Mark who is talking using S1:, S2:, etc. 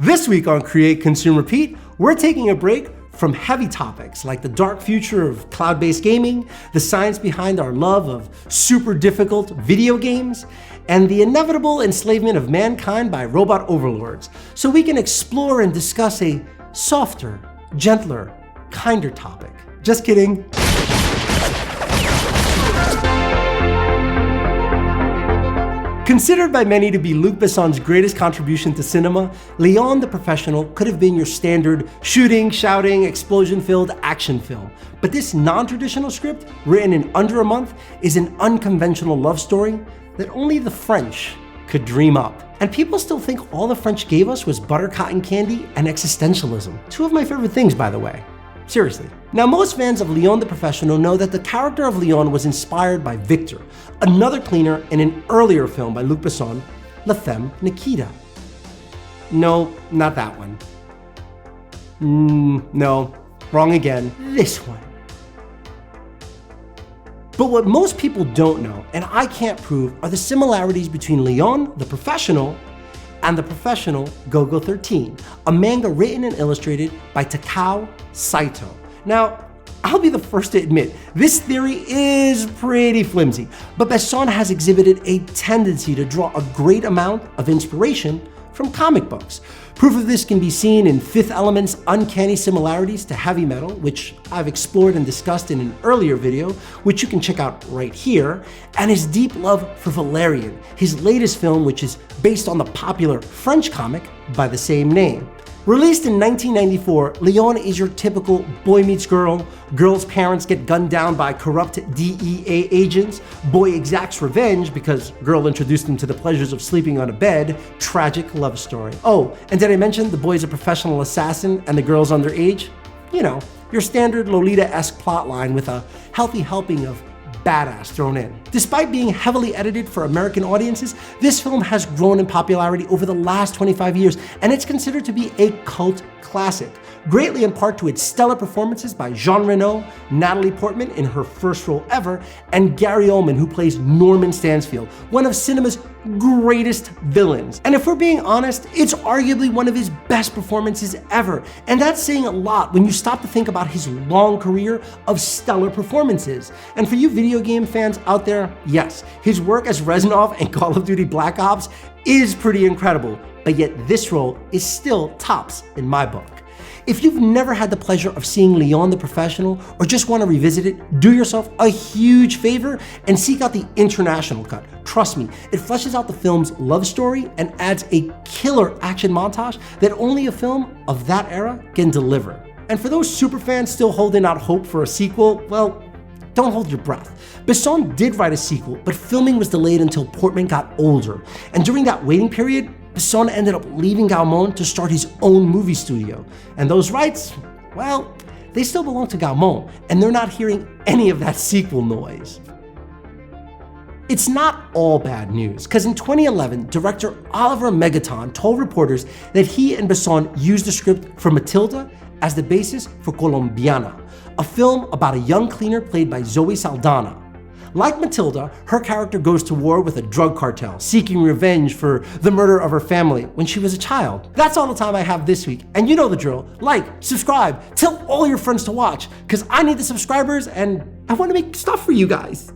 S1: This week on Create, Consume, Repeat, we're taking a break from heavy topics like the dark future of cloud-based gaming, the science behind our love of super difficult video games, and the inevitable enslavement of mankind by robot overlords, so we can explore and discuss a softer, gentler, kinder topic. Just kidding. Considered by many to be Luc Besson's greatest contribution to cinema, Léon the Professional could have been your standard shooting, shouting, explosion-filled action film. But this non-traditional script, written in under a month, is an unconventional love story that only the French could dream up. And people still think all the French gave us was butter cotton candy and existentialism. Two of my favorite things, by the way. Seriously. Now, most fans of Léon the Professional know that the character of Léon was inspired by Viktor, another cleaner in an earlier film by Luc Besson, Femme, Nikita. No, not that one. No, wrong again. This one. But what most people don't know, and I can't prove, are the similarities between Léon the Professional and The Professional Golgo 13, a manga written and illustrated by Takao Saito. Now, I'll be the first to admit, this theory is pretty flimsy, but Besson has exhibited a tendency to draw a great amount of inspiration from comic books. Proof of this can be seen in Fifth Element's uncanny similarities to heavy metal, which I've explored and discussed in an earlier video, which you can check out right here, and his deep love for Valerian, his latest film, which is based on the popular French comic by the same name. Released in 1994, Léon is your typical boy meets girl, girl's parents get gunned down by corrupt DEA agents, boy exacts revenge because girl introduced him to the pleasures of sleeping on a bed, tragic love story. Oh, and did I mention the boy's a professional assassin and the girl's underage? You know, your standard Lolita-esque plotline with a healthy helping of badass thrown in. Despite being heavily edited for American audiences, this film has grown in popularity over the last 25 years, and it's considered to be a cult classic, greatly in part to its stellar performances by Jean Reno, Natalie Portman in her first role ever, and Gary Oldman, who plays Norman Stansfield, one of cinema's greatest villains. And if we're being honest, it's arguably one of his best performances ever. And that's saying a lot when you stop to think about his long career of stellar performances. And for you video game fans out there, yes, his work as Reznov in Call of Duty Black Ops is pretty incredible, but yet this role is still tops in my book. If you've never had the pleasure of seeing Léon the Professional or just want to revisit it, do yourself a huge favor and seek out the international cut. Trust me, it fleshes out the film's love story and adds a killer action montage that only a film of that era can deliver. And for those superfans still holding out hope for a sequel, well, don't hold your breath. Besson did write a sequel, but filming was delayed until Portman got older. And during that waiting period, Besson ended up leaving Gaumont to start his own movie studio. And those rights, well, they still belong to Gaumont, and they're not hearing any of that sequel noise. It's not all bad news, because in 2011, director Oliver Megaton told reporters that he and Besson used the script for Matilda as the basis for Colombiana, a film about a young cleaner played by Zoe Saldana. Like Matilda, her character goes to war with a drug cartel, seeking revenge for the murder of her family when she was a child. That's all the time I have this week, and you know the drill. Like, subscribe, tell all your friends to watch, because I need the subscribers and I want to make stuff for you guys.